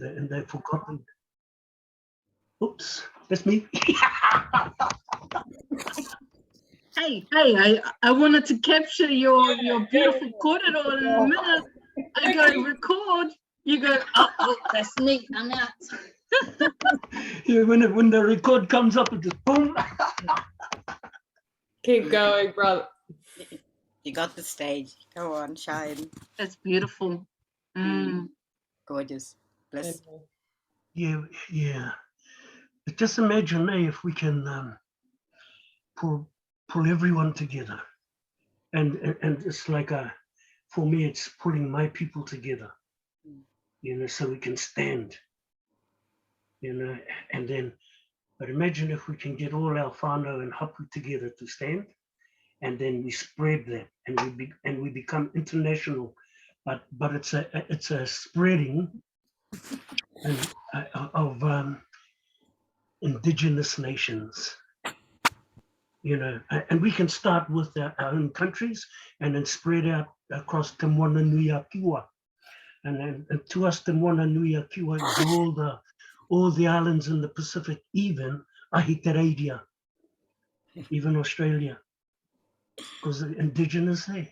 and they've forgotten. Oops, that's me. Hey, I wanted to capture your beautiful kōrero in a minute. I go record, you go, oh, that's neat, I'm out. Yeah, when the record comes up, it just boom. Keep going, brother. You got the stage. Go on, shine. That's beautiful. Gorgeous. Bless. Yeah. But just imagine, if we can pull everyone together, and it's like for me, it's pulling my people together, so we can stand, and then, but imagine if we can get all our whānau and hapu together to stand, and then we spread that, and we become international, but it's a spreading of indigenous nations. And we can start with our own countries and then spread out across Te Moana Nui a Kiwa. And to us, Te Moana Nui a Kiwa is all the islands in the Pacific, even Ahitereiria, even Australia, because they're indigenous there.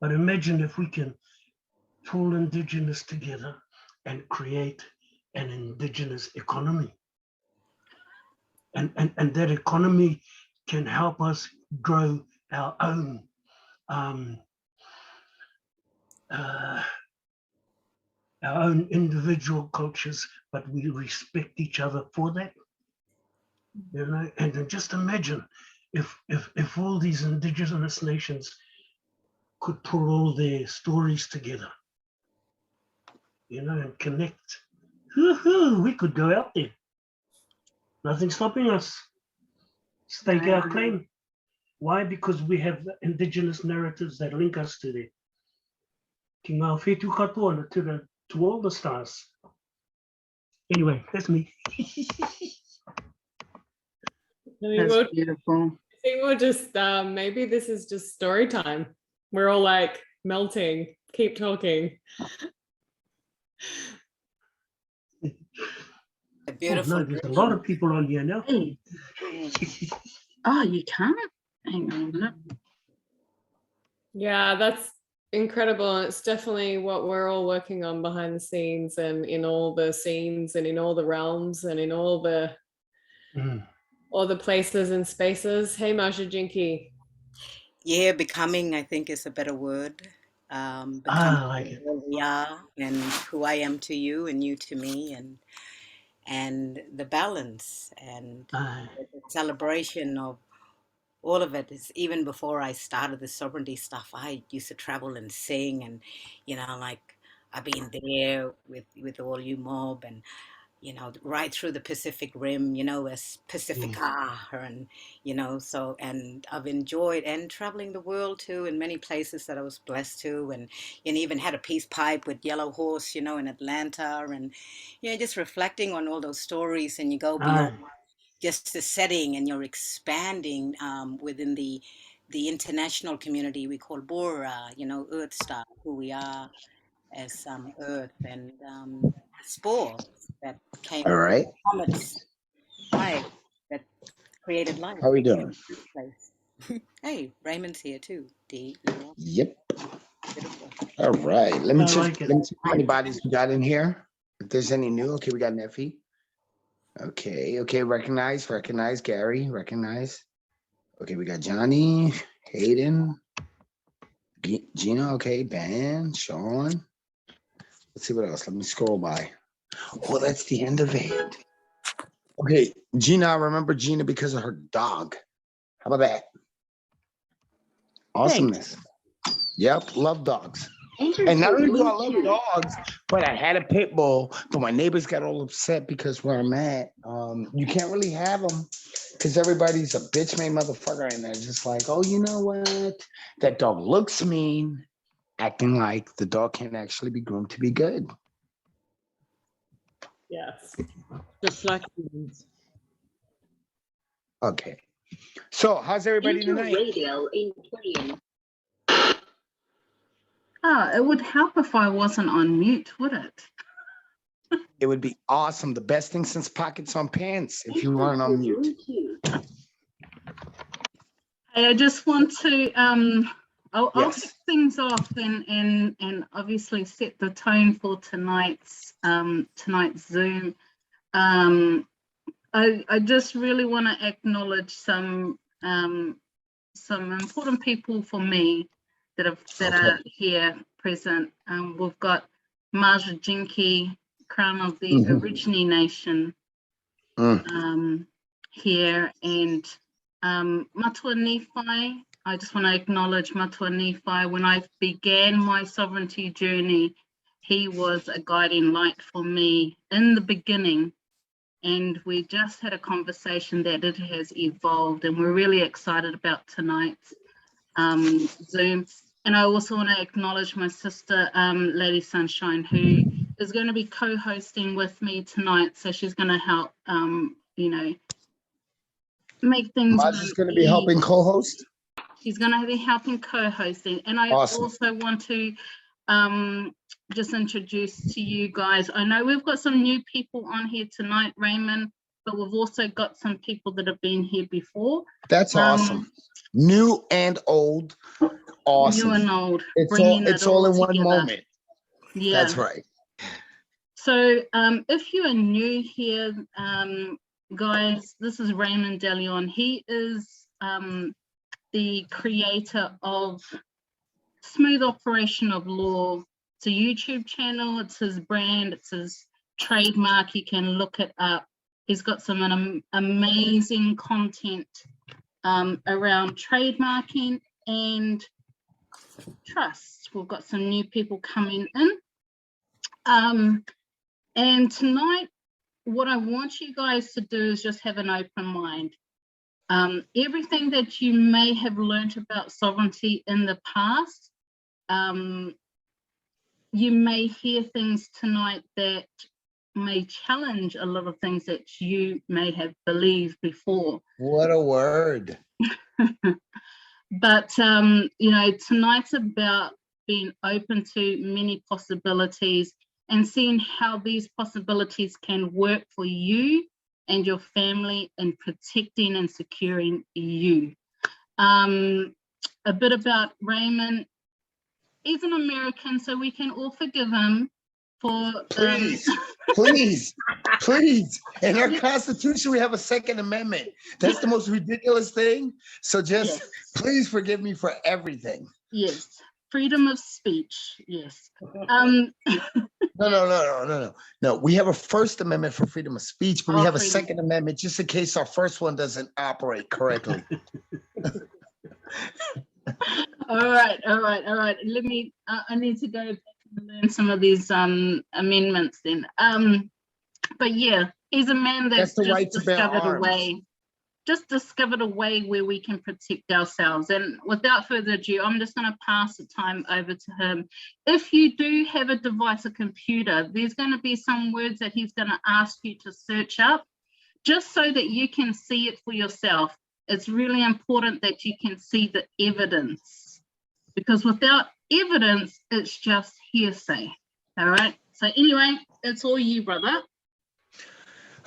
But imagine if we can pull indigenous together and create an indigenous economy. And that economy can help us grow our own individual cultures, but we respect each other for that. And then just imagine if all these indigenous nations could pull all their stories together, and connect. We could go out there. Nothing's stopping us. Stake our claim. Why? Because we have indigenous narratives that link us to them. Ki ngā whetū katoa to all the stars. Anyway, that's me. That's beautiful. I think we'll just, maybe this is just story time. We're all like melting. Keep talking. Beautiful. No, there's a lot of people on here now. Oh, you can't? Hang on a minute. Yeah, that's incredible. And it's definitely what we're all working on behind the scenes and in all the scenes and in all the realms and in all the places and spaces. Hey, Maja-Jingki. Yeah, becoming, I think, is a better word. Becoming like it. who we are and who I am to you and you to me, and the balance and the celebration of all of it. Is even before I started the sovereignty stuff, I used to travel and sing, and like I've been there with all you mob, and right through the Pacific Rim, as Pacifica, and so, and I've enjoyed and traveling the world too, in many places that I was blessed to, and even had a peace pipe with Yellow Horse, in Atlanta, and just reflecting on all those stories, and you go beyond just the setting, and you're expanding within the international community we call Bora, Earth Star, who we are as Earth, and spores that came All right. from comets, right, that created life. How are we doing? Hey, Raymond's here too. D. Yep. Beautiful. All right. Let me like check how many bodies we got in here. If there's any new, okay, we got Nephi. Okay, recognize, Gary, recognize. Okay, we got Johnny, Hayden, Gina, okay, Ben, Sean. Let's see what else. Let me scroll by. Oh, that's the end of it. Okay, Gina, I remember Gina because of her dog. How about that? Awesomeness. Yep, love dogs. And not only do I love dogs, but I had a pit bull, but my neighbors got all upset because where I'm at, you can't really have them because everybody's a bitch made motherfucker, and they're just like, oh, you know what? That dog looks mean, acting like the dog can actually be groomed to be good. Yes. Just like humans. Okay. So how's everybody tonight? Radio in playing. Oh, it would help if I wasn't on mute, would it? It would be awesome. The best thing since pockets on pants, if you want to unmute. I just want to I'll Yes. kick things off and obviously set the tone for tonight's Zoom. I just really want to acknowledge some important people for me that are here present. We've got Maja-Jingki, Crown of the Aborigine Nation, here, and Matua Nephi. I just want to acknowledge Matua Nephi. When I began my sovereignty journey, he was a guiding light for me in the beginning. And we just had a conversation that it has evolved, and we're really excited about tonight's Zoom. And I also want to acknowledge my sister, Lady Sunshine, who is going to be co-hosting with me tonight. So she's going to help, you know, make things. Maja's going to be helping co-host? She's going to be helping co-hosting. And I also want to just introduce to you guys. I know we've got some new people on here tonight, Raymond, but we've also got some people that have been here before. That's awesome. New and old. Awesome. New and old. It's all in one moment. Yeah. That's right. So if you are new here, guys, this is Ramon De Leon. He is the creator of Smooth Operation of Law. It's a YouTube channel, it's his brand, it's his trademark. You can look it up. He's got some amazing content around trademarking and trust. We've got some new people coming in. And tonight, what I want you guys to do is just have an open mind. Everything that you may have learned about sovereignty in the past, you may hear things tonight that may challenge a lot of things that you may have believed before. What a word. But, you know, tonight's about being open to many possibilities and seeing how these possibilities can work for you and your family in protecting and securing you. A bit about Raymond. He's an American, so we can all forgive him for... Please. In our Constitution, we have a Second Amendment. That's the most ridiculous thing. So just please forgive me for everything. Yes. Freedom of speech. Yes. No. We have a First Amendment for freedom of speech, but we have a Second Amendment just in case our first one doesn't operate correctly. All right. Let me, I need to go back and learn some of these amendments then. But yeah, he's a man that's just discovered a way where we can protect ourselves. And without further ado, I'm just going to pass the time over to him. If you do have a device, a computer, there's going to be some words that he's going to ask you to search up just so that you can see it for yourself. It's really important that you can see the evidence, because without evidence, it's just hearsay. All right. So anyway, it's all you, brother.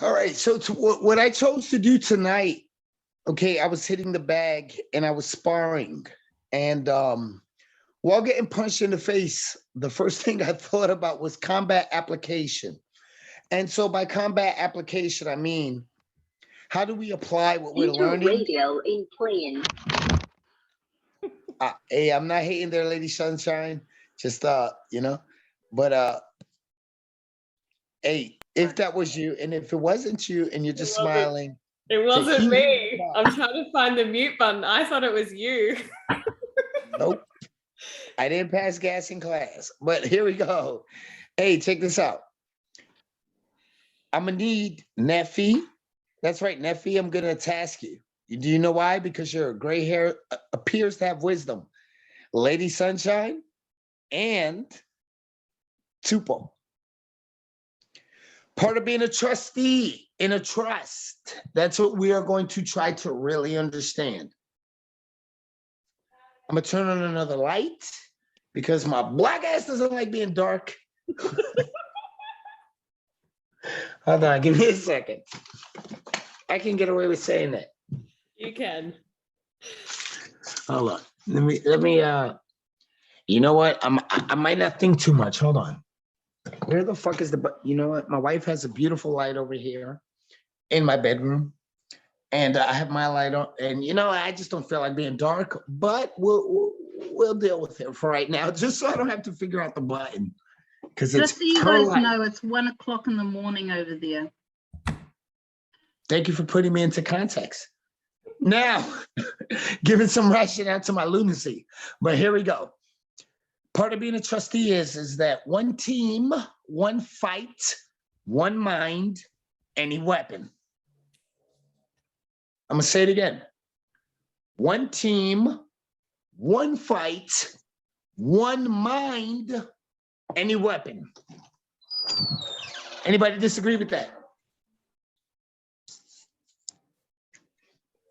All right. So what I chose to do tonight, okay, I was hitting the bag and I was sparring. And while getting punched in the face, the first thing I thought about was combat application. And so by combat application, I mean, how do we apply what we're learning? Radio in playing. Hey, I'm not hating there, Lady Sunshine. Just you know, but hey, if that was you, and if it wasn't you, and you're just smiling. It wasn't me. I'm trying to find the mute button. I thought it was you. Nope. I didn't pass gas in class, but here we go. Hey, check this out. I'm gonna need Nephi. That's right, Nephi, I'm gonna task you. Do you know why? Because your gray hair appears to have wisdom. Lady Sunshine and Tupo. Part of being a trustee in a trust. That's what we are going to try to really understand. I'm gonna turn on another light because my black ass doesn't like being dark. Hold on, give me a second. I can get away with saying that. You can. Hold on. Let me you know what? I might not think too much. Hold on. Where the fuck is you know what? My wife has a beautiful light over here in my bedroom. And I have my light on, and you know, I just don't feel like being dark, but we'll deal with it for right now, just so I don't have to figure out the button. Because it's Just so you her guys light. know, it's 1 o'clock in the morning over there. Thank you for putting me into context. Now, giving some rationale to my lunacy. But here we go. Part of being a trustee is that one team, one fight, one mind, any weapon. I'm gonna say it again. One team, one fight, one mind, any weapon. Anybody disagree with that?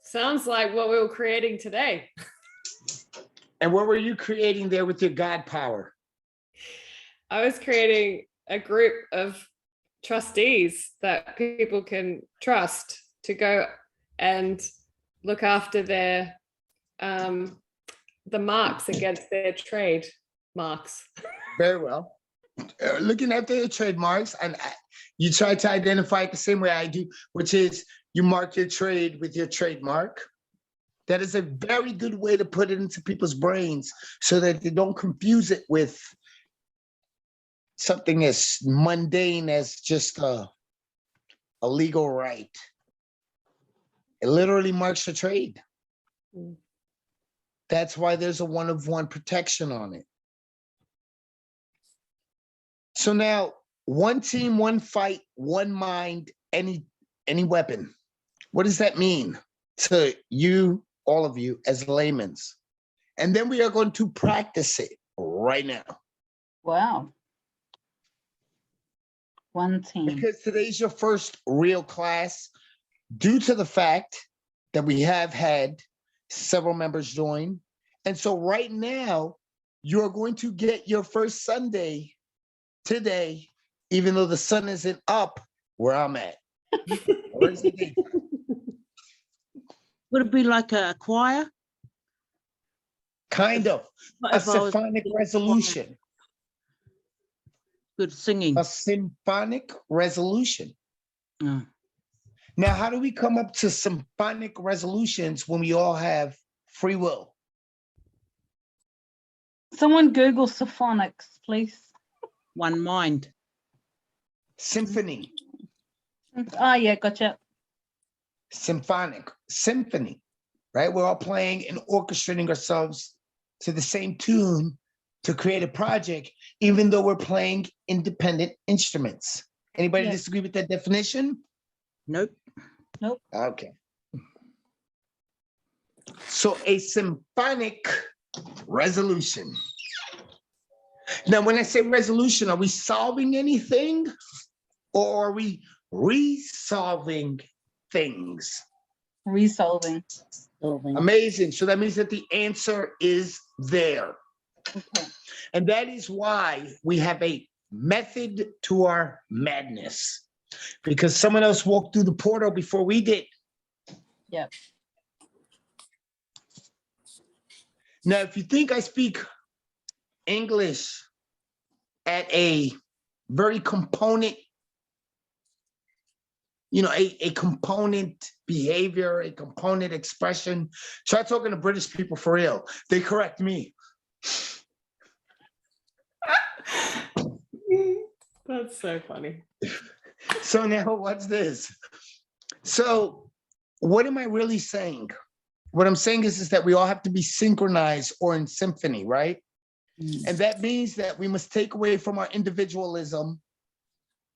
Sounds like what we were creating today. And what were you creating there with your God power? I was creating a group of trustees that people can trust to go and look after their the marks against their trade marks. Very well. Looking at their trademarks, and you try to identify it the same way I do, which is you mark your trade with your trademark. That is a very good way to put it into people's brains so that they don't confuse it with something as mundane as just a legal right. It literally marks your trade. That's why there's a 1-of-1 protection on it. So now, one team, one fight, one mind, any weapon. What does that mean to you, all of you, as laymen? And then we are going to practice it right now. Wow. One team. Because today's your first real class, due to the fact that we have had several members join. And so right now, you're going to get your first Sunday today, even though the sun isn't up where I'm at. Where's the date? Would it be like a choir? Kind of. A If I was symphonic resolution. good singing? A symphonic resolution. Mm. Now, how do we come up to symphonic resolutions when we all have free will? Someone Google Symphonics, please. One mind. Symphony. Ah, yeah, gotcha. Symphonic. Symphony. Right? We're all playing and orchestrating ourselves to the same tune to create a project, even though we're playing independent instruments. Anybody Yeah. disagree with that definition? Nope. Okay. So a symphonic resolution. Now, when I say resolution, are we solving anything or are we resolving things? Resolving. Amazing. So that means that the answer is there. Okay. And that is why we have a method to our madness. Because someone else walked through the portal before we did. Yep. Now, if you think I speak English at a very component, a component behavior, a component expression, try talking to British people for real. They correct me. That's so funny. So now what's this? So what am I really saying? What I'm saying is that we all have to be synchronized or in symphony, right? And that means that we must take away from our individualism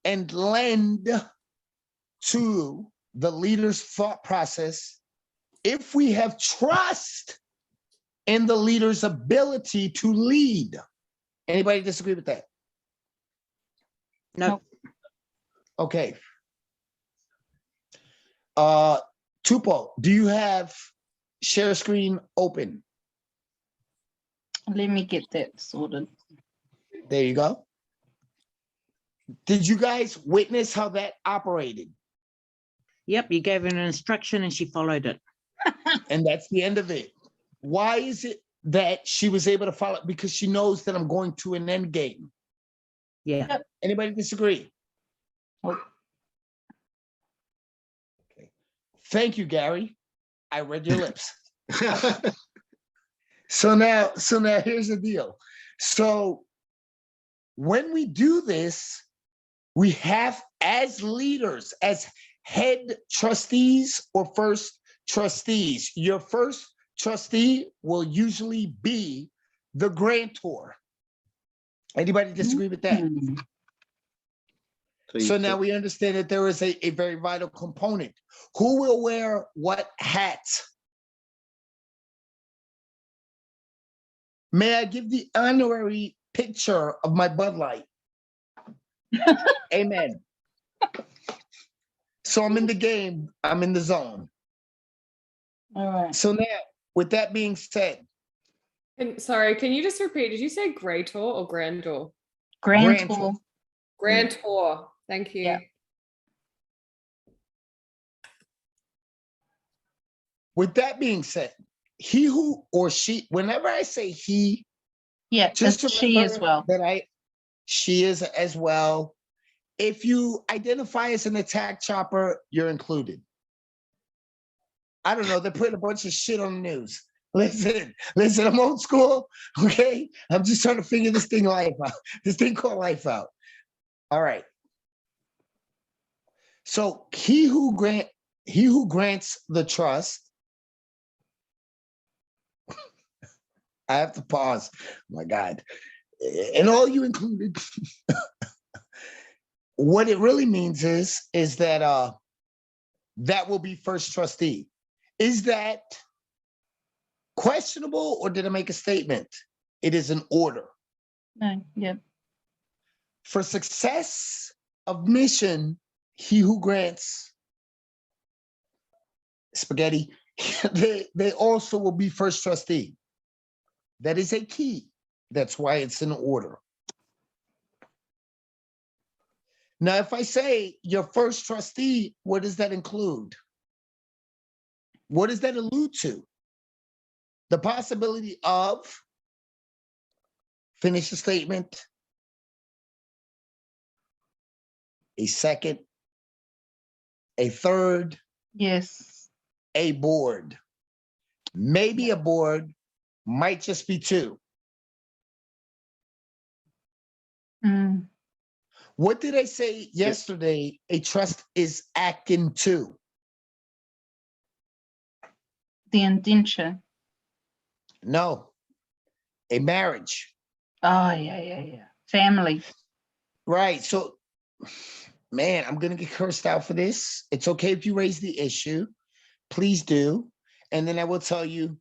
and lend to the leader's thought process if we have trust in the leader's ability to lead. Anybody disagree with that? No. Okay. Tupo, do you have share screen open? Let me get that sorted. There you go. Did you guys witness how that operated? Yep, you gave her an instruction and she followed it. And that's the end of it. Why is it that she was able to follow? Because she knows that I'm going to an end game. Yeah. Anybody disagree? Nope. Okay. Thank you, Gary. I read your lips. So now here's the deal. So when we do this, we have, as leaders, as head trustees or first trustees, your first trustee will usually be the grantor. Anybody disagree with that? Mm. So now we understand that there is a very vital component. Who will wear what hats? May I give the honorary picture of my Bud Light? Amen. So I'm in the game. I'm in the zone. All right. So now, with that being said, Sorry, can you just repeat? Did you say Grantor or Grandor? Grantor. Grantor. Thank you. Yeah. with that being said, he who or she, whenever I say he, Yeah, just it's she as remember well. that she is as well. If you identify as an attack chopper, you're included. I don't know, they're putting a bunch of shit on the news. Listen, I'm old school, okay? I'm just trying to figure this thing called life out. All right. So he who grants the trust, I have to pause. Oh my God. And all you included, what it really means is that that will be first trustee. Is that questionable, or did I make a statement? It is an order. No, yeah. For success of mission, he who grants spaghetti, they also will be first trustee. That is a key. That's why it's in order. Now, if I say your first trustee, what does that include? What does that allude to? The possibility of, finish the statement, a second, a third, Yes. a board. Maybe a board, might just be two. Mm. What did I say yesterday? A trust is akin to? The indenture. No, a marriage. Oh, yeah. Family. Right. So, man, I'm going to get cursed out for this. It's okay if you raise the issue. Please do. And then I will tell you,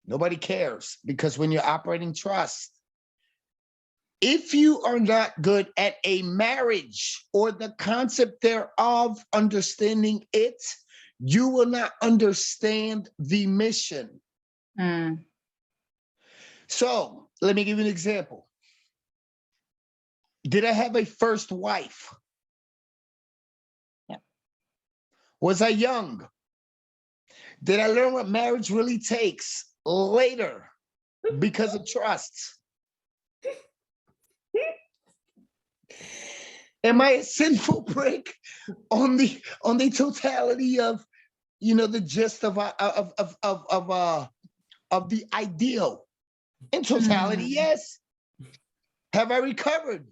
nobody cares, because when you're operating trust, if you are not good at a marriage or the concept thereof, understanding it, you will not understand the mission. Mm. So let me give you an example. Did I have a first wife? Yeah. Was I young? Did I learn what marriage really takes later because of trust? Am I a sinful prick on the totality of, the gist of the ideal? In totality, yes. Have I recovered?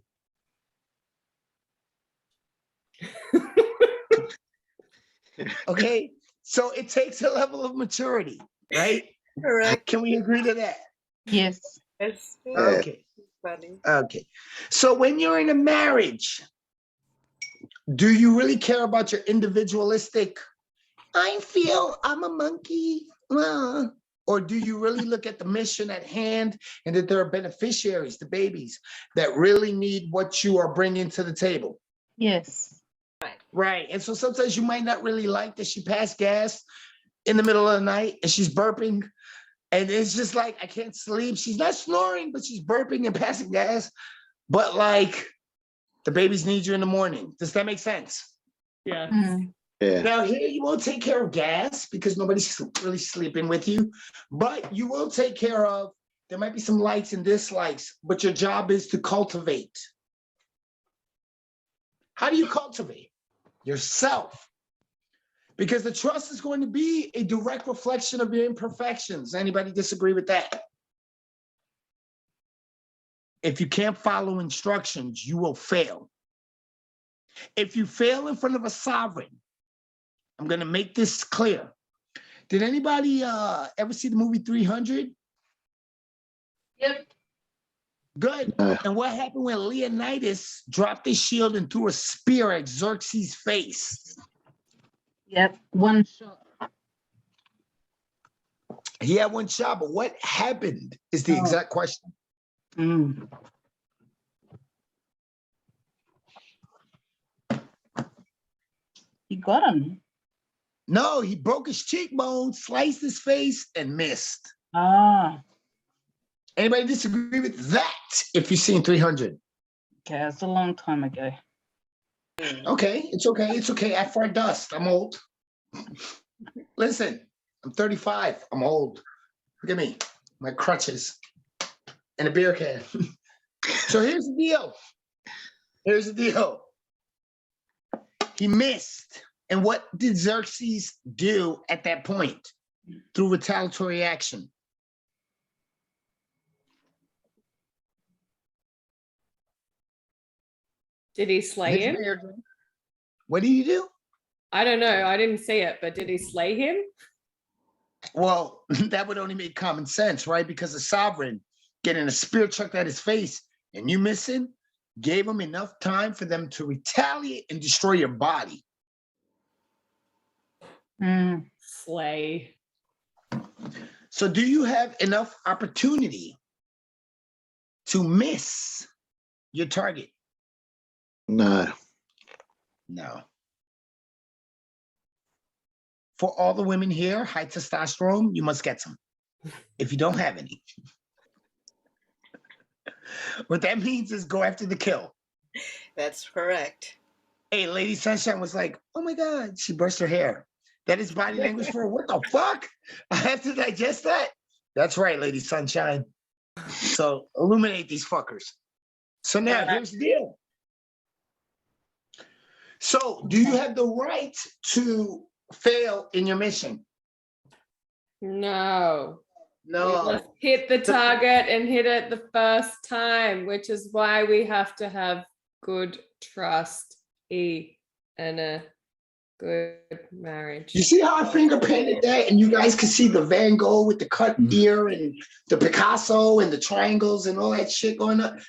Okay, so it takes a level of maturity, right? Correct. Can we agree to that? Yes. Yes. Okay. Funny. Okay. So when you're in a marriage, do you really care about your individualistic, I feel I'm a monkey, or do you really look at the mission at hand and that there are beneficiaries, the babies, that really need what you are bringing to the table? Yes. Right. And so sometimes you might not really like that she passed gas in the middle of the night and she's burping. And it's just like, I can't sleep. She's not snoring, but she's burping and passing gas. But like, The babies need you in the morning. Does that make sense? Yeah. Yeah. Now here you won't take care of gas because nobody's really sleeping with you, but you will take care of, there might be some likes and dislikes, but your job is to cultivate. How do you cultivate? Yourself. Because the trust is going to be a direct reflection of your imperfections. Anybody disagree with that? If you can't follow instructions, you will fail. If you fail in front of a sovereign, I'm going to make this clear. Did anybody ever see the movie 300? Yep. Good. And what happened when Leonidas dropped his shield and threw a spear at Xerxes' face? Yep. One shot. He had one shot, but what happened is the exact question. You got him. No, he broke his cheekbone, sliced his face, and missed. Ah, Anybody disagree with that if you've seen 300? okay, it's a long time ago. Okay, it's okay. It's okay. I fart dust. I'm old. Listen, I'm 35. I'm old. Look at me, my crutches and a beer can. So here's the deal. Here's the deal. He missed. And what did Xerxes do at that point through retaliatory action? Did he slay him? What did he do? I don't know. I didn't see it, but did he slay him? Well, that would only make common sense, right? Because the sovereign getting a spear chucked at his face and you missing gave him enough time for them to retaliate and destroy your body. Slay. So do you have enough opportunity to miss your target? No. No. For all the women here, high testosterone, you must get some. If you don't have any. What that means is go after the kill. That's correct. Hey, Lady Sunshine was like, oh my God, she burst her hair. That is body language for what the fuck? I have to digest that? That's right, Lady Sunshine. So illuminate these fuckers. So now here's the deal. So do you have the right to fail in your mission? No. We No. must hit the target and hit it the first time, which is why we have to have good trust and a good marriage. You see how I finger painted that? And you guys can see the Van Gogh with the cut ear and the Picasso and the triangles and all that shit going on.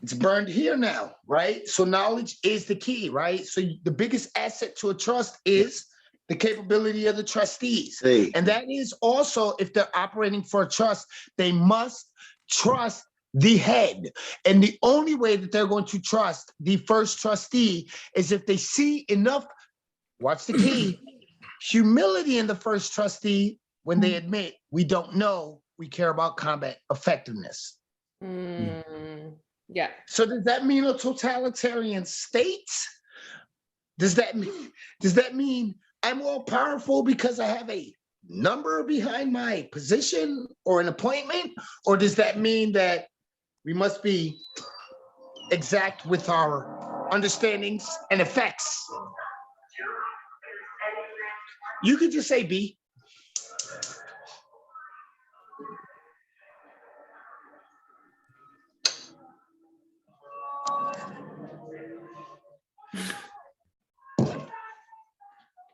It's burned here now, right? So knowledge is the key, right? So the biggest asset to a trust is the capability of the trustees. See. And that is also, if they're operating for a trust, they must trust the head. And the only way that they're going to trust the first trustee is if they see enough, watch the key, humility in the first trustee when they admit, we don't know, we care about combat effectiveness. Yeah. So does that mean a totalitarian state? Does that mean I'm all powerful because I have a number behind my position or an appointment? Or does that mean that we must be exact with our understandings and effects? You could just say B.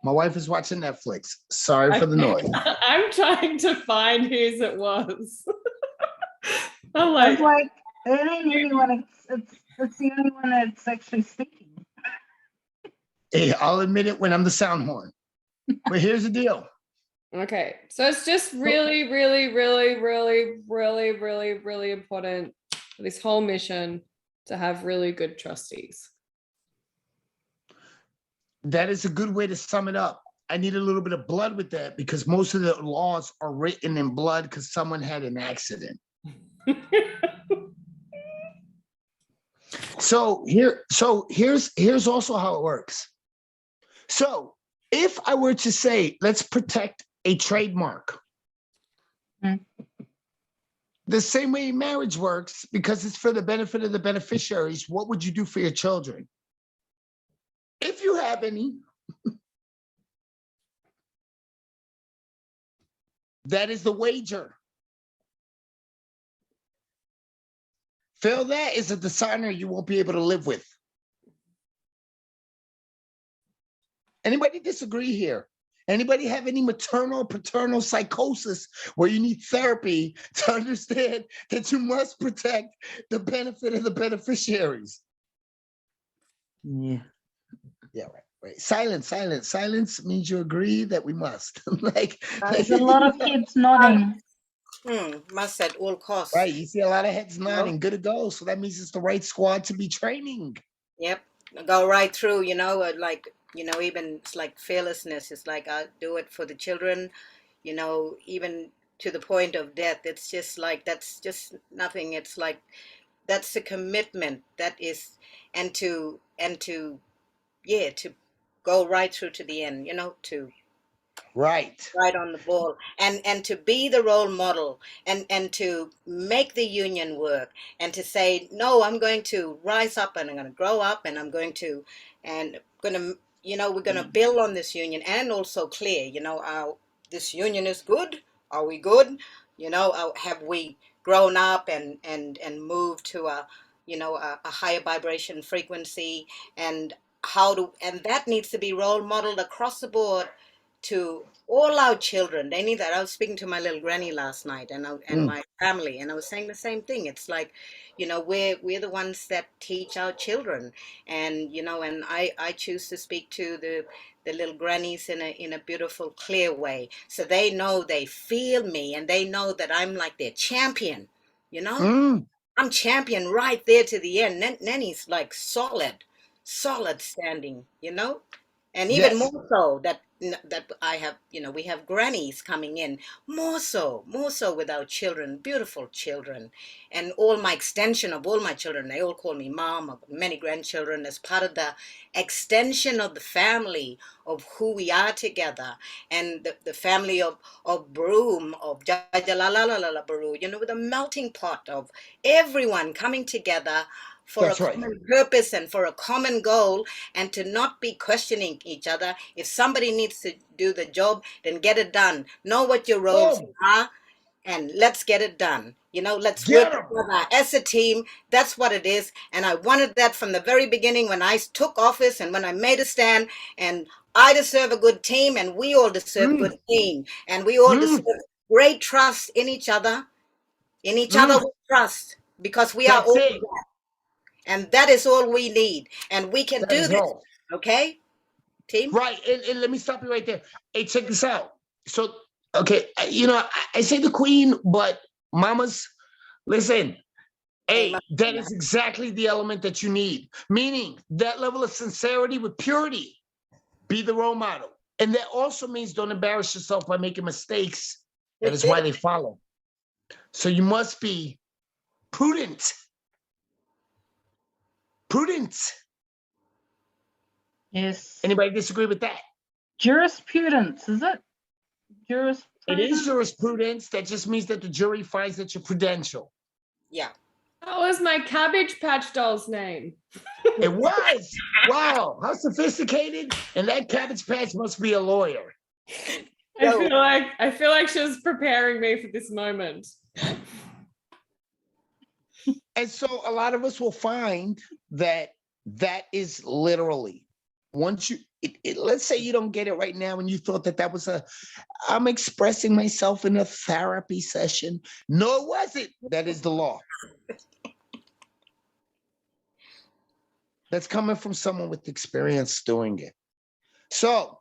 My wife is watching Netflix. Sorry for the noise. I'm trying to find whose it was. I'm I like, was like, it ain't anyone. It's the only one that's actually speaking. Hey, I'll admit it when I'm the sound horn. But here's the deal. okay. So it's just really, really, really, really, really, really, really important for this whole mission to have really good trustees. That is a good way to sum it up. I need a little bit of blood with that because most of the laws are written in blood because someone had an accident. So here's also how it works. So if I were to say, let's protect a trademark, the same way marriage works, because it's for the benefit of the beneficiaries, what would you do for your children? If you have any, that is the wager. Fail that is a dishonor you won't be able to live with. Anybody disagree here? Anybody have any maternal, paternal psychosis where you need therapy to understand that you must protect the benefit of the beneficiaries? Yeah. Yeah, right. Silence means you agree that we must. There's a lot of heads nodding. Must at all costs. Right, you see a lot of heads nodding, good to go. So that means it's the right squad to be training. Yep, go right through, even it's like fearlessness. It's like I do it for the children, even to the point of death. It's just like, that's just nothing. It's like, that's a commitment that is, and to go right through to the end, to right on the ball, and to be the role model, and to make the union work, and to say, no, I'm going to rise up, and I'm going to grow up, and we're going to build on this union, and also clear, this union is good. Are we good? Have we grown up and moved to a higher vibration frequency, and and that needs to be role modeled across the board to all our children. They need that. I was speaking to my little granny last night, and my family, and I was saying the same thing. It's like, we're the ones that teach our children, and and I choose to speak to the little grannies in a beautiful, clear way, so they know, they feel me, and they know that I'm like their champion. I'm champion right there to the end. Nanny's like solid standing, and even more so that I have, we have grannies coming in, more so with our children, beautiful children, and all my extension of all my children. They all call me mom. Of many grandchildren as part of the extension of the family of who we are together, and the family of Broom, of Jajalalala Baru, with a melting pot of everyone coming together for That's a right. common purpose and for a common goal, and to not be questioning each other. If somebody needs to do the job, then get it done. Know what your roles are, and let's get it done. Let's Get work 'em. together as a team. That's what it is. And I wanted that from the very beginning when I took office and when I made a stand. And I deserve a good team, and we all deserve a good team. And we all deserve great trust in each other. In each other we trust, because we are That's all it. that. And that is all we need. And we can That do is this. all. Okay, team? Right, and let me stop you right there. Hey, check this out. So, okay, I say the queen, but mamas, listen. Hey, that is exactly the element that you need. Meaning that level of sincerity with purity. Be the role model. And that also means don't embarrass yourself by making mistakes. That is why they follow. So you must be prudent. Prudent. Yes. Anybody disagree with that? Jurisprudence, is it? It is jurisprudence. That just means that the jury finds that you're prudential. Yeah. That was my Cabbage Patch doll's name. It was. Wow, how sophisticated. And that Cabbage Patch must be a lawyer. I feel like she was preparing me for this moment. And so a lot of us will find that is literally, once you, let's say you don't get it right now and you thought that was I'm expressing myself in a therapy session. No, it wasn't. That is the law. That's coming from someone with experience doing it. So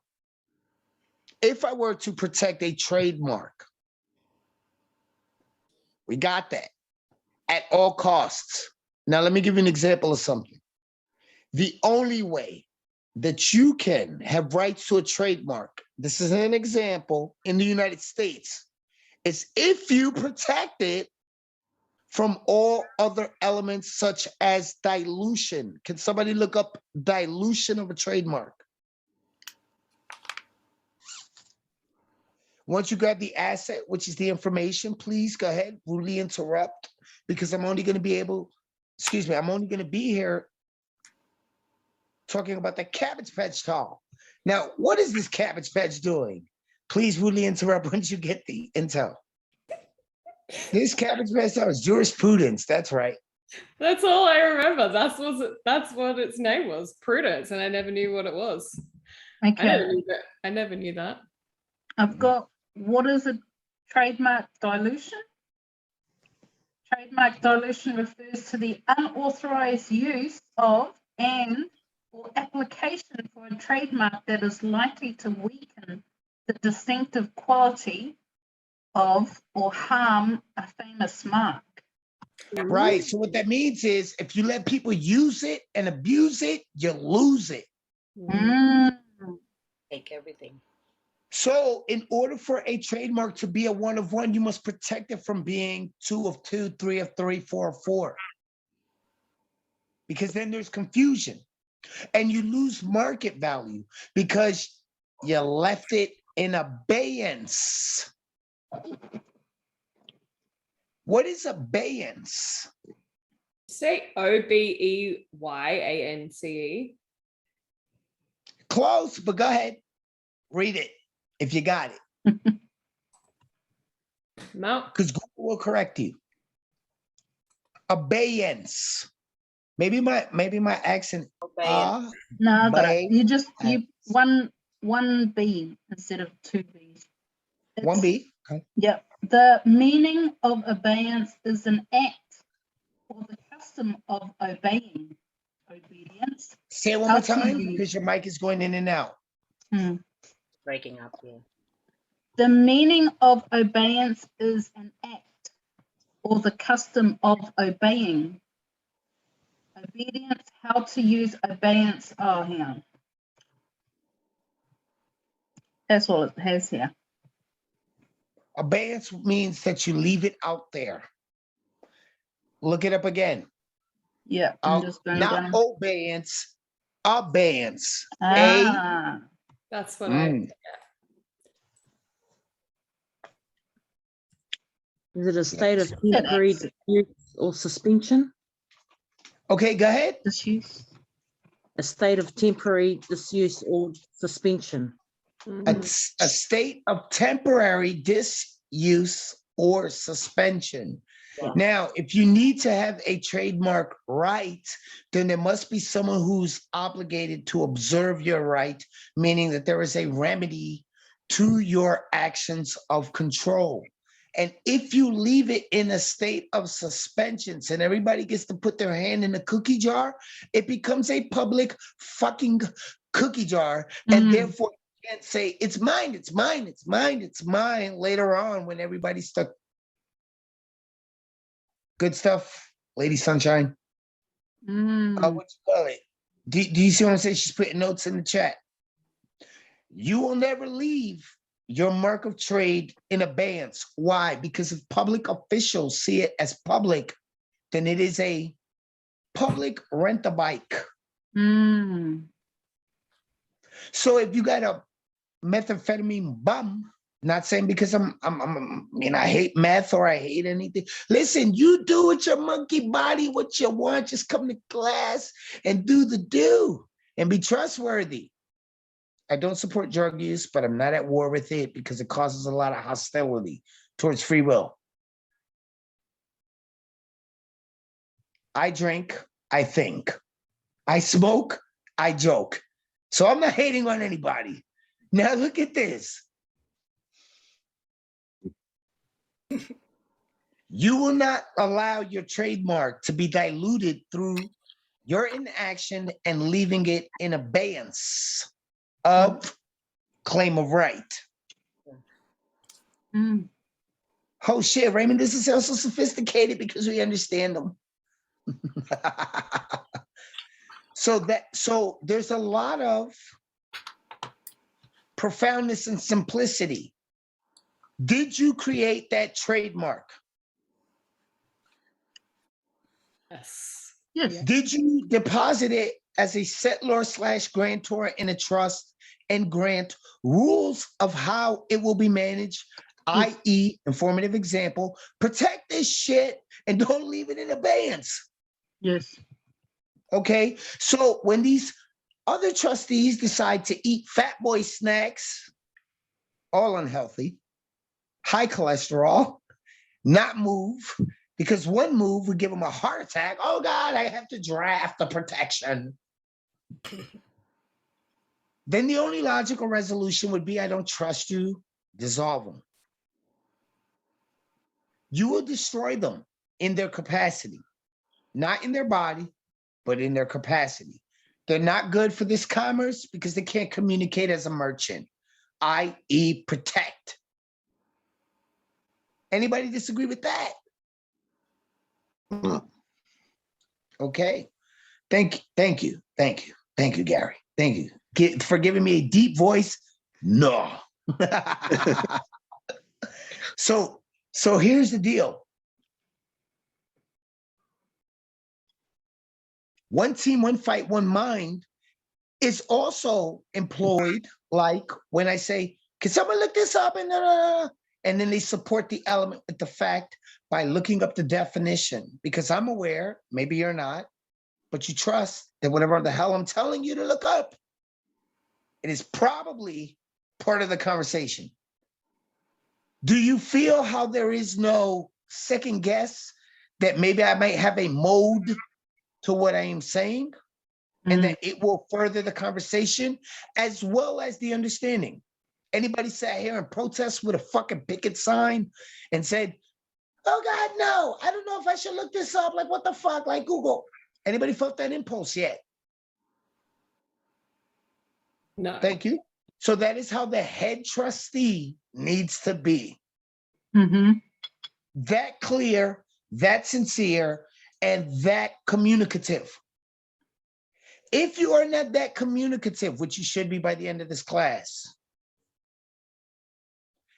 if I were to protect a trademark, we got that at all costs. Now, let me give you an example of something. The only way that you can have rights to a trademark, this is an example, in the United States, is if you protect it from all other elements such as dilution. Can somebody look up dilution of a trademark? Once you grab the asset, which is the information, please go ahead, rudely interrupt, because I'm only going to be able, excuse me, I'm only going to be here talking about the Cabbage Patch doll. Now, what is this Cabbage Patch doing? Please rudely interrupt once you get the intel. This Cabbage Patch doll is jurisprudence. That's right. That's all I remember. That's what its name was, Prudence, and I never knew what it was. Okay, I never knew that. I've got, what is a trademark dilution? Trademark dilution refers to the unauthorized use of and or application for a trademark that is likely to weaken the distinctive quality of or harm a famous mark. Right. So what that means is if you let people use it and abuse it, you lose it. Mm. Take everything. So in order for a trademark to be a 1 of 1, you must protect it from being 2 of 2, 3 of 3, 4 of 4. Because then there's confusion and you lose market value because you left it in abeyance. What is abeyance? Say OBEYANCE. Close, but go ahead. Read it if you got it. No. Because Google will correct you. Abeyance. Maybe my accent. Abeyance. No, Bay- you one B instead of 2 Bs. One B. Okay. Yep. The meaning of abeyance is an act or the custom of obeying. Obedience. Say it one more How to time use- because your mic is going in and out. Breaking up here. The meaning of obeyance is an act or the custom of obeying. Obedience, how to use abeyance. Oh, hang on. That's all it has here. Abeyance means that you leave it out there. Look it up again. Yeah, I'm just going Not down. obeyance, abeyance. Ah, That's what I. Is it a state of temporary disuse or suspension? Okay, go ahead. disuse. A state of temporary disuse or suspension. A state of temporary disuse or suspension. Yeah. Now, if you need to have a trademark right, then there must be someone who's obligated to observe your right, meaning that there is a remedy to your actions of control. And if you leave it in a state of suspensions and everybody gets to put their hand in the cookie jar, it becomes a public fucking cookie jar. And therefore, you can't say, it's mine, it's mine, it's mine, it's mine later on when everybody's stuck. Good stuff, Lady Sunshine. What you call it? Do you see what I'm saying? She's putting notes in the chat. You will never leave your mark of trade in abeyance. Why? Because if public officials see it as public, then it is a public rent-a-bike. So if you got a methamphetamine bum, not saying because I hate meth or I hate anything. Listen, you do with your monkey body what you want. Just come to class and do the do and be trustworthy. I don't support drug use, but I'm not at war with it because it causes a lot of hostility towards free will. I drink, I think. I smoke, I joke. So I'm not hating on anybody. Now look at this. You will not allow your trademark to be diluted through your inaction and leaving it in abeyance of claim of right. Oh shit, Raymond, this is also sophisticated because we understand them. So there's a lot of profoundness and simplicity. Did you create that trademark? Yes. Yes. Did you deposit it as a settlor/grantor in a trust and grant rules of how it will be managed, i.e. informative example, protect this shit and don't leave it in abeyance? Yes. Okay, so when these other trustees decide to eat fat boy snacks, all unhealthy, high cholesterol, not move, because one move would give them a heart attack. Oh God, I have to draft the protection. Then the only logical resolution would be, I don't trust you, dissolve them. You will destroy them in their capacity, not in their body, but in their capacity. They're not good for this commerce because they can't communicate as a merchant, i.e. protect. Anybody disagree with that? No. Okay. Thank you, Gary. Thank you for giving me a deep voice. No. So here's the deal. One team, one fight, one mind is also employed, like when I say, can someone look this up? And then they support the element with the fact by looking up the definition, because I'm aware, maybe you're not, but you trust that whatever the hell I'm telling you to look up, it is probably part of the conversation. Do you feel how there is no second guess that maybe I might have a mode to what I am saying, and that it will further the conversation as well as the understanding? Anybody sat here and protest with a fucking picket sign and said, oh God, no, I don't know if I should look this up. Like, what the fuck? Like Google. Anybody felt that impulse yet? No. Thank you. So that is how the head trustee needs to be. Mm-hmm. That clear, that sincere, and that communicative. If you are not that communicative, which you should be by the end of this class.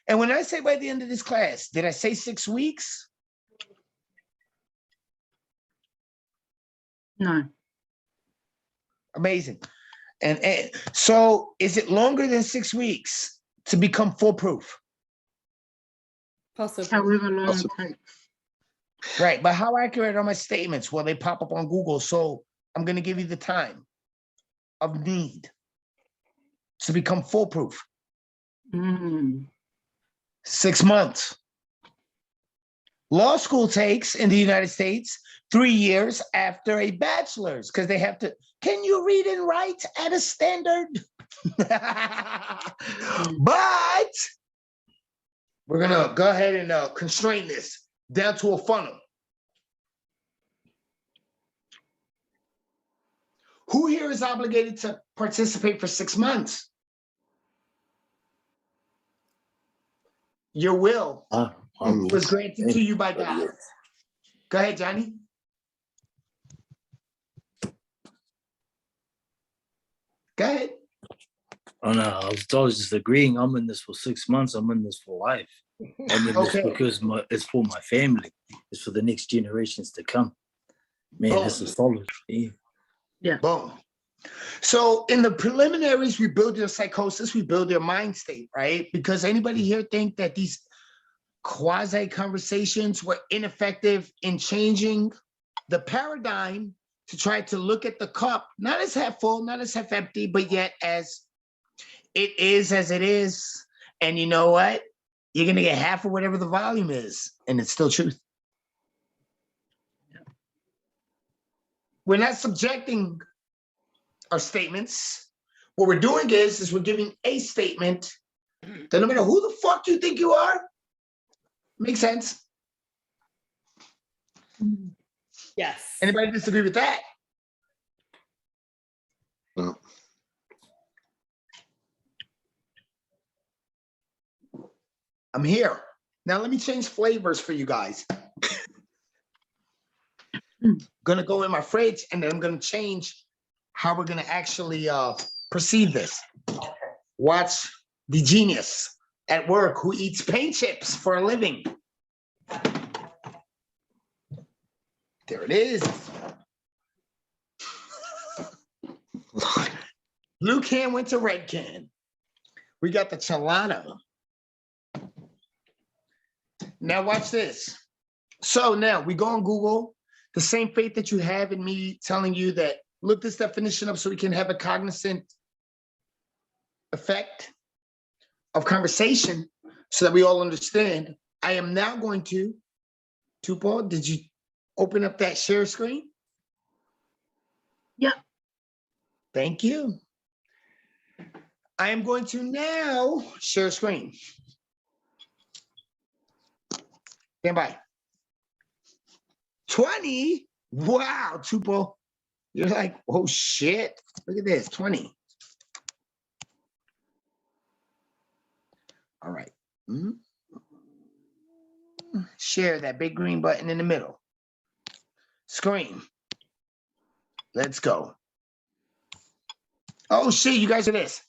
And when I say by the end of this class, did I say 6 weeks? No. Amazing. And so is it longer than 6 weeks to become foolproof? Possible. However long it takes. Right, but how accurate are my statements? Well, they pop up on Google, so I'm going to give you the time of need to become foolproof. 6 months. Law school takes, in the United States, 3 years after a bachelor's, because they have to, can you read and write at a standard? But we're going to go ahead and constrain this down to a funnel. Who here is obligated to participate for 6 months? Your will was granted to you by God. Go ahead, Johnny. Go ahead. Oh no, I was just agreeing. I'm in this for 6 months. I'm in this for life. I'm in this because it's for my family. It's for the next generations to come. Man, Boom. this is solid. Yeah. Boom. So in the preliminaries, we build your psychosis, we build your mind state, right? Because anybody here think that these quasi conversations were ineffective in changing the paradigm to try to look at the cup, not as half full, not as half empty, but yet as it is as it is. And you know what? You're going to get half of whatever the volume is, and it's still truth. We're not subjecting our statements. What we're doing is we're giving a statement that no matter who the fuck you think you are, makes sense. Yes. Anybody disagree with that? No. I'm here. Now let me change flavors for you guys. Gonna go in my fridge and then I'm gonna change how we're gonna actually perceive this. Watch the genius at work who eats paint chips for a living. There it is. Blue can went to red can. We got the chelada. Now watch this. So now we go on Google, the same faith that you have in me telling you that look this definition up so we can have a cognizant effect of conversation so that we all understand. I am now going to, Tupo, did you open up that share screen? Yep. Thank you. I am going to now share screen. Stand by. 20? Wow, Tupo. You're like, oh shit. Look at this, 20. All right. Share that big green button in the middle. Screen. Let's go. Oh shit, you guys are this.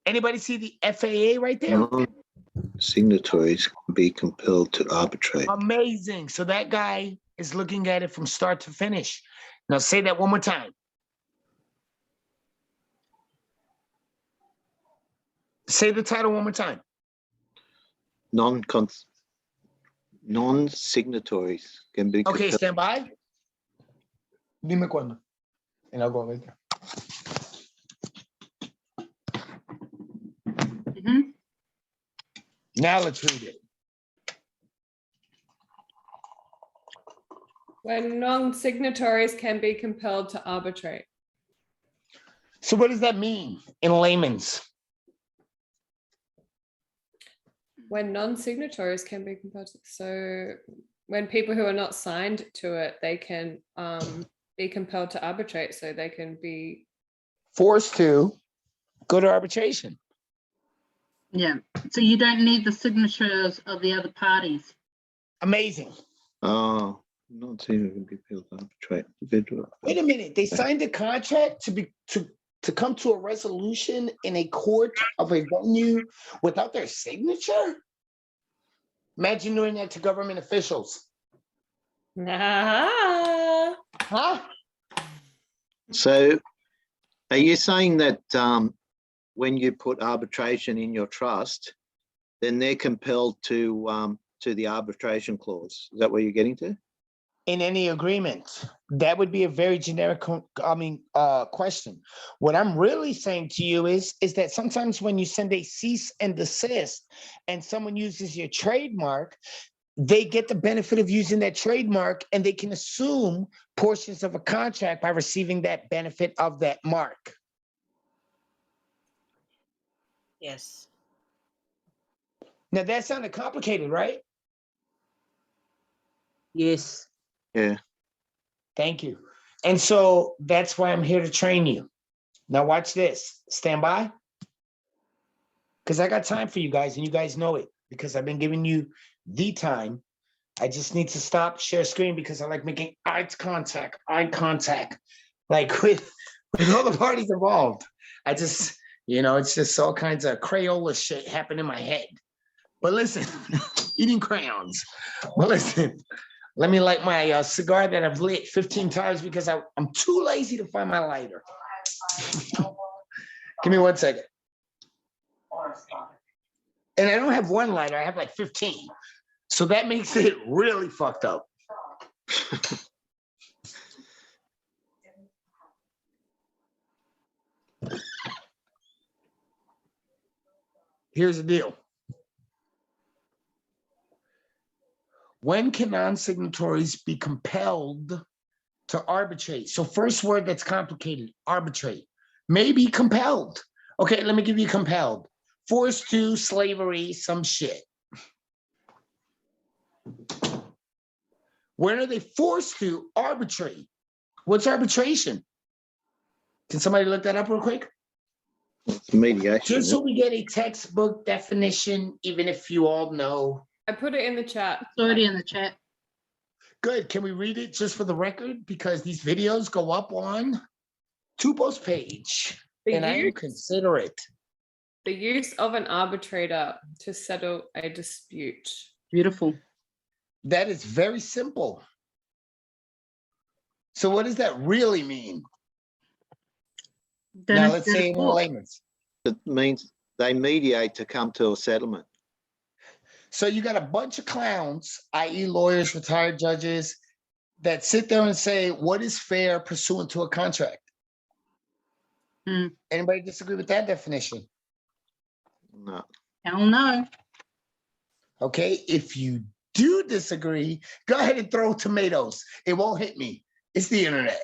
Anybody see the FAA right there? Non-signatories can be compelled to arbitrate. Amazing. So that guy is looking at it from start to finish. Now say that one more time. Say the title one more time. Non-signatories can be Okay, compelled. stand by. Dime cuándo. And I'll go later. Now let's read it. When non-signatories can be compelled to arbitrate. So what does that mean in layman's? When non-signatories can be compelled to, so when people who are not signed to it, they can be compelled to arbitrate, so they can be Forced to go to arbitration. Yeah. So you don't need the signatures of the other parties. Amazing. Oh, non-signatories can be compelled to arbitrate. Wait a minute. They signed a contract to come to a resolution in a court of a venue without their signature? Imagine doing that to government officials. Ah. Huh? So are you saying that when you put arbitration in your trust, then they're compelled to the arbitration clause? Is that what you're getting to? In any agreement? That would be a very generic, question. What I'm really saying to you is that sometimes when you send a cease and desist and someone uses your trademark, they get the benefit of using that trademark and they can assume portions of a contract by receiving that benefit of that mark. Yes. Now that sounded complicated, right? Yes. Yeah. Thank you. And so that's why I'm here to train you. Now watch this. Stand by. Because I got time for you guys and you guys know it because I've been giving you the time. I just need to stop, share screen because I like making eye contact, like with all the parties involved. I just, it's just all kinds of Crayola shit happening in my head. But listen, eating crayons. But listen, let me light my cigar that I've lit 15 times because I'm too lazy to find my lighter. Give me 1 second. And I don't have one lighter, I have like 15. So that makes it really fucked up. Here's the deal. When can non-signatories be compelled to arbitrate? So first word that's complicated, arbitrate. Maybe compelled. Okay, let me give you compelled. Forced to, slavery, some shit. When are they forced to arbitrate? What's arbitration? Can somebody look that up real quick? It's mediation. Just so we get a textbook definition, even if you all know. I put it in the chat. It's already in the chat. Good. Can we read it just for the record? Because these videos go up on Tupo's page, and I am considerate. The use of an arbitrator to settle a dispute. Beautiful. That is very simple. So what does that really mean? Then Now it's let's the say it in court. layman's. It means they mediate to come to a settlement. So you got a bunch of clowns, i.e. lawyers, retired judges, that sit there and say, what is fair pursuant to a contract? Anybody disagree with that definition? No. Hell no. Okay, if you do disagree, go ahead and throw tomatoes. It won't hit me. It's the internet.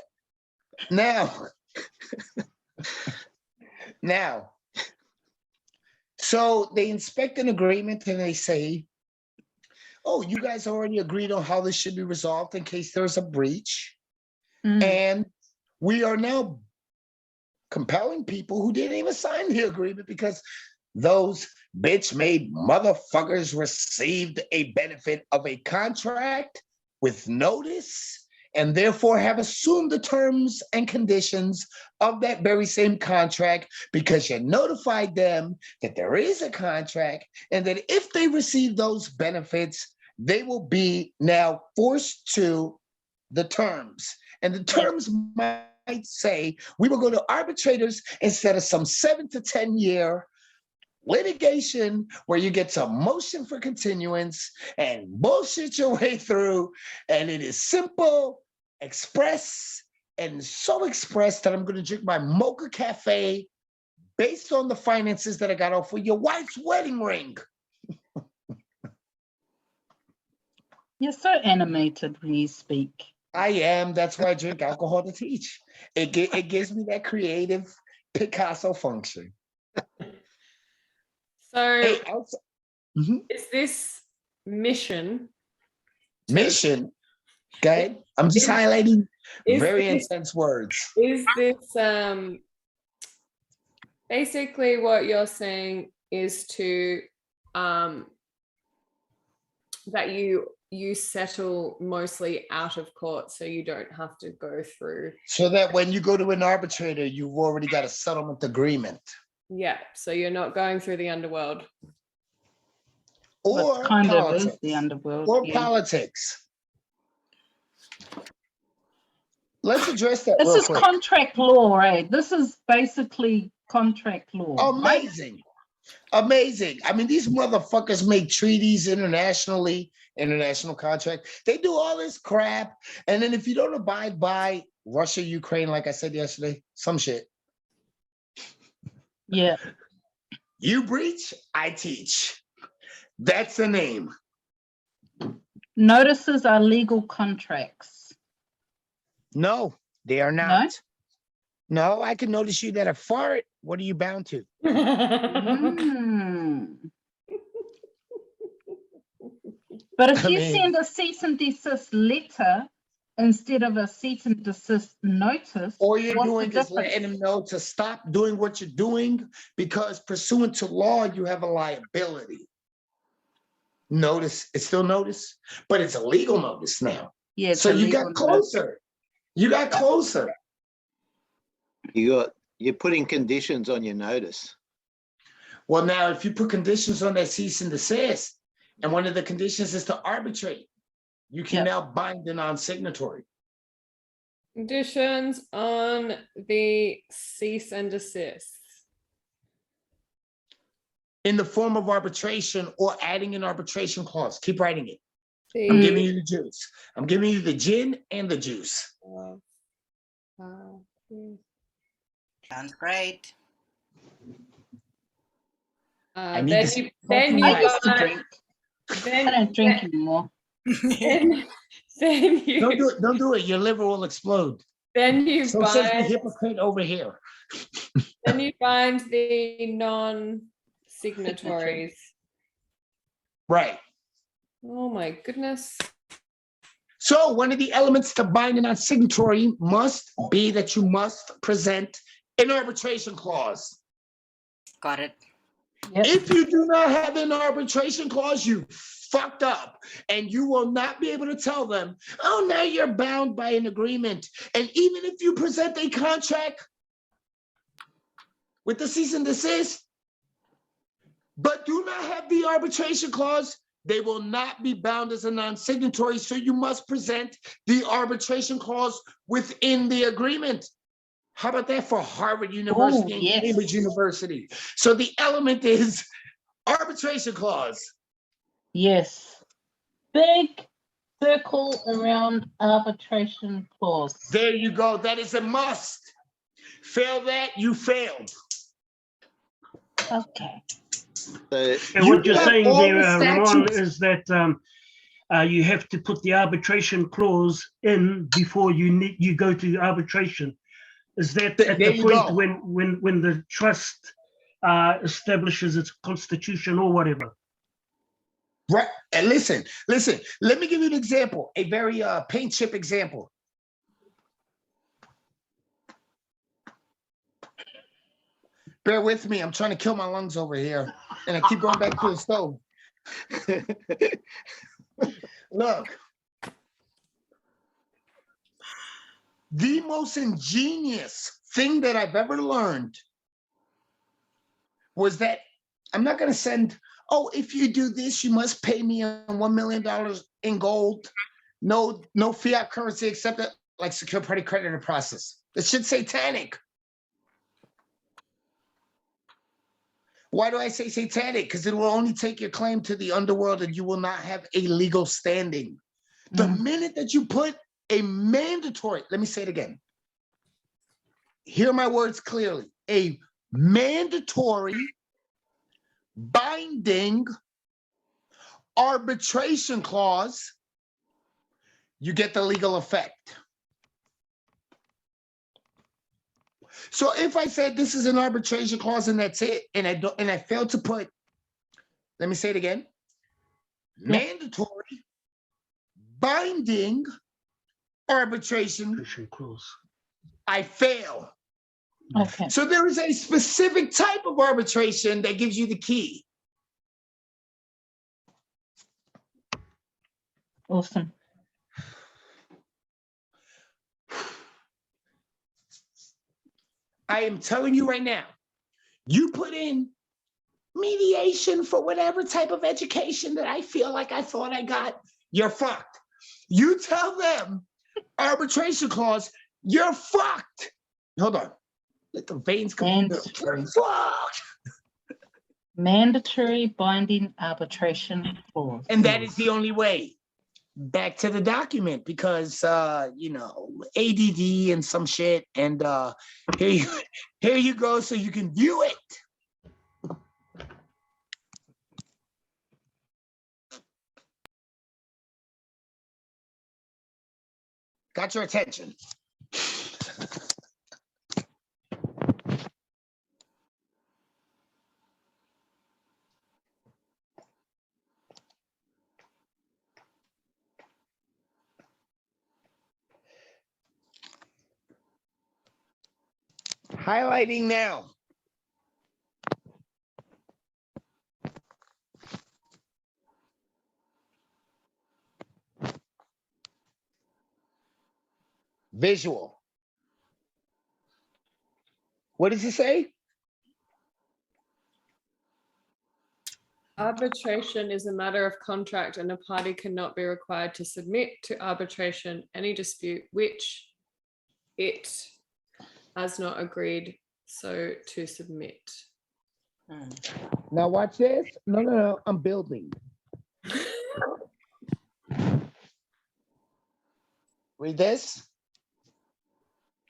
Now, so they inspect an agreement and they say, oh, you guys already agreed on how this should be resolved in case there's a breach. And we are now compelling people who didn't even sign the agreement because those bitch-made motherfuckers received a benefit of a contract with notice and therefore have assumed the terms and conditions of that very same contract because you notified them that there is a contract and that if they receive those benefits, they will be now forced to the terms. And the terms might say, we will go to arbitrators instead of some 7 to 10 year litigation where you get some motion for continuance and bullshit your way through. And it is simple, express, and so express that I'm going to drink my mocha cafe based on the finances that I got off for your wife's wedding ring. You're so animated when you speak. I am. That's why I drink alcohol to teach. It gives me that creative Picasso function. So Hey, is this mission? mission. Go ahead. I'm just highlighting very intense words. Is this basically what you're saying is to that you settle mostly out of court so you don't have to go through. So that when you go to an arbitrator, you've already got a settlement agreement. Yeah, so you're not going through the underworld. Or kind politics. of is the underworld. Or yeah. politics. Let's address that This real is quick. contract law, right? This is basically contract law. Amazing. Right? Amazing. I mean, these motherfuckers make treaties internationally, international contract. They do all this crap. And then if you don't abide by Russia, Ukraine, like I said yesterday, some shit. Yeah. You breach, I teach. That's the name. Notices are legal contracts. No, they are not. No, I can notice you that a fart. What are you bound to? But if you send a cease and desist letter instead of a cease and desist notice, all you're what's doing the is letting them know to stop doing what you're doing because pursuant to law, you have a liability. Notice, it's still notice, but it's a legal notice now. Yeah. So you got closer. You got closer. You're putting conditions on your notice. Well, now, if you put conditions on that cease and desist, and one of the conditions is to arbitrate, you can now bind a non-signatory. Conditions on the cease and desist. In the form of arbitration or adding an arbitration clause. Keep writing it. I'm giving you the juice. I'm giving you the gin and the juice. Sounds great. I need this. I used to drink. I don't drink anymore. Then you Don't do it. Don't do it. Your liver will explode. Then you So says the bind. hypocrite over here. Then you bind the non-signatories. Right. Oh my goodness. So one of the elements to bind a non-signatory must be that you must present an arbitration clause. Got it. Yep. If you do not have an arbitration clause, you fucked up, and you will not be able to tell them, oh, now you're bound by an agreement. And even if you present a contract with the cease and desist, but do not have the arbitration clause, They will not be bound as a non-signatory, so you must present the arbitration clause within the agreement. How about that for Harvard University and yes. Cambridge University? So the element is arbitration clause. Yes. Big circle around arbitration clause. There you go. That is a must. Fail that, you failed. Okay. And what you're have saying all there, the Ramon, statutes. is that you have to put the arbitration clause in before you go to arbitration. Is that at There the you point go. when the trust establishes its constitution or whatever? Right. And listen, let me give you an example, a very paint chip example. Bear with me, I'm trying to kill my lungs over here, and I keep going back to the stove. Look, the most ingenious thing that I've ever learned was that I'm not going to send, oh, if you do this, you must pay me $1 million in gold. No fiat currency except like secure party creditor process. This shit's satanic. Why do I say satanic? Because it will only take your claim to the underworld and you will not have a legal standing. The minute that you put a mandatory, let me say it again. Hear my words clearly. A mandatory binding arbitration clause, you get the legal effect. So if I said this is an arbitration clause and that's it, and I failed to put, let me say it again, mandatory binding arbitration Clause. I fail. Okay. So there is a specific type of arbitration that gives you the key. Awesome. I am telling you right now, you put in mediation for whatever type of education that I feel like I thought I got, you're fucked. You tell them arbitration clause, you're fucked. Hold on. Let the veins come through. You're fucked. Mandatory binding arbitration clause. And that is the only way. Back to the document because you know, ADD and some shit, and here you go so you can view it. Got your attention. Highlighting now. Visual. What does it say? Arbitration is a matter of contract and a party cannot be required to submit to arbitration any dispute which it has not agreed so to submit. Now watch this. No. I'm building. Read this.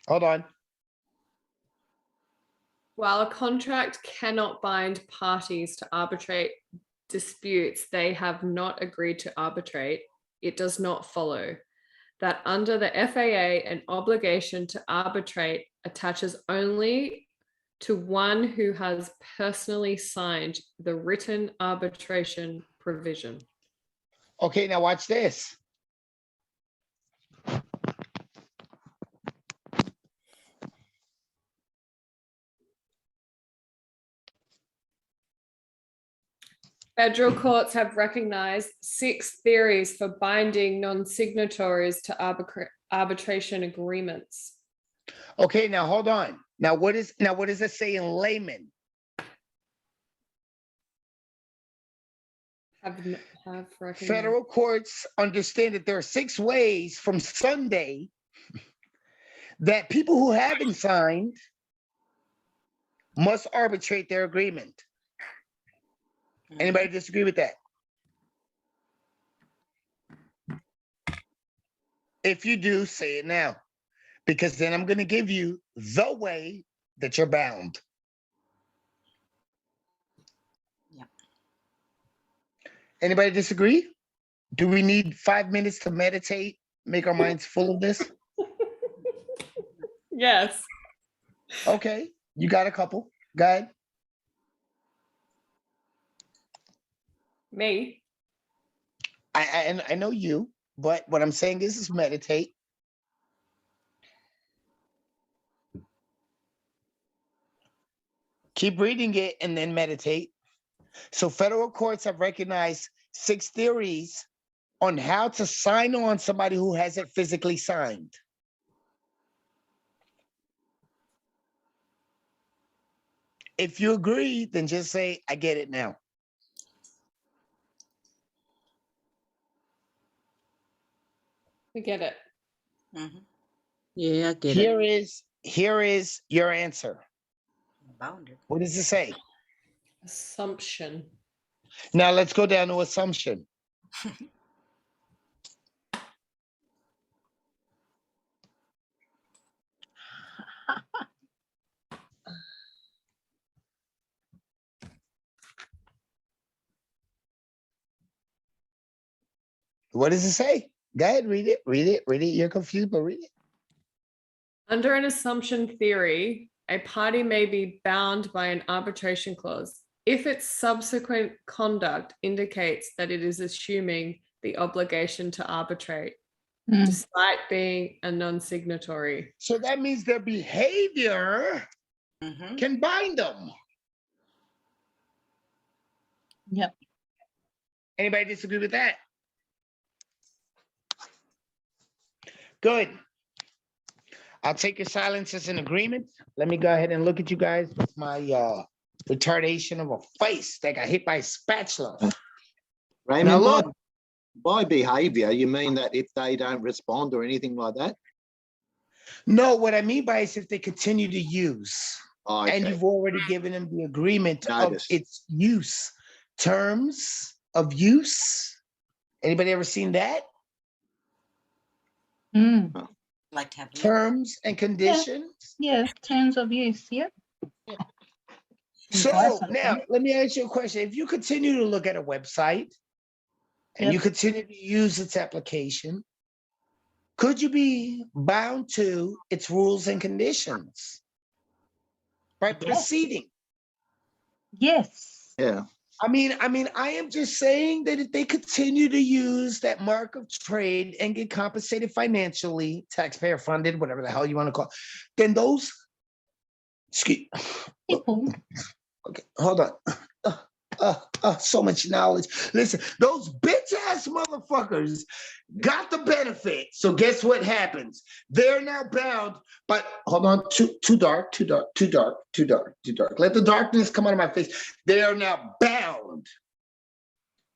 Hold on. While a contract cannot bind parties to arbitrate disputes they have not agreed to arbitrate, it does not follow that under the FAA an obligation to arbitrate attaches only to one who has personally signed the written arbitration provision. Okay, now watch this. Federal courts have recognized 6 theories for binding non-signatories to arbitration agreements. Okay, now hold on. Now what does it say in layman? Have recognized. Federal courts understand that there are 6 ways from Sunday that people who haven't signed must arbitrate their agreement. Anybody disagree with that? If you do, say it now, because then I'm going to give you the way that you're bound. Yep. Anybody disagree? Do we need 5 minutes to meditate, make our minds full of this? Yes. Okay, you got a couple. Go ahead. Me. I know you, but what I'm saying is meditate. Keep reading it and then meditate. So federal courts have recognized 6 theories on how to sign on somebody who hasn't physically signed. If you agree, then just say, I get it now. We get it. Mhm. Yeah, I get it. Here is your answer. Bounded. What does it say? Assumption. Now let's go down to assumption. What does it say? Go ahead, read it, read it, read it. You're confused, but read it. Under an assumption theory, a party may be bound by an arbitration clause if its subsequent conduct indicates that it is assuming the obligation to arbitrate, despite being a non-signatory. So that means their behavior can bind them. Yep. Anybody disagree with that? Good. I'll take your silence as an agreement. Let me go ahead and look at you guys with my retardation of a face that got hit by a spatula. Raymond, Now look. by behavior, you mean that if they don't respond or anything like that? No, what I mean by is if they continue to use, Oh, okay. and you've already given them the agreement Notice. of its use, terms of use. Anybody ever seen that? Like to have Terms and conditions. Yes, terms of use. Yep. So now let me ask you a question. If you continue to look at a website and you continue to use its application, could you be bound to its rules and conditions by proceeding? Yes. Yeah. I mean, I am just saying that if they continue to use that mark of trade and get compensated financially, taxpayer funded, whatever the hell you want to call it, then those, People. okay, hold on. So much knowledge. Listen, those bitch ass motherfuckers got the benefit. So guess what happens? They're now bound, but hold on, too dark. Let the darkness come out of my face. They are now bound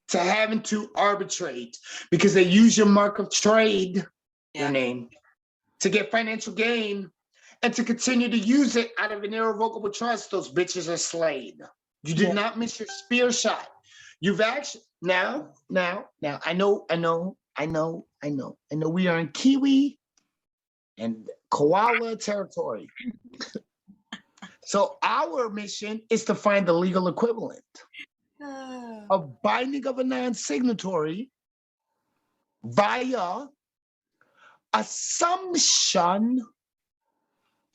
to having to arbitrate because they use your mark of trade, your name, to get financial gain and to continue to use it out of an irrevocable trust. Those bitches are slayed. You did not miss your spear shot. You've actually now. I know. We are in Kiwi and koala territory. So our mission is to find the legal equivalent of binding of a non-signatory via assumption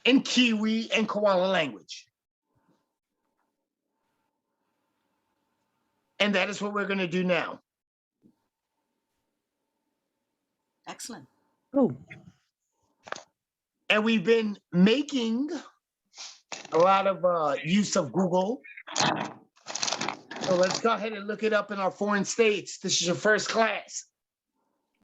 in Kiwi and koala language. And that is what we're going to do now. Excellent. Oh, And we've been making a lot of use of Google. So let's go ahead and look it up in our foreign states. This is your first class.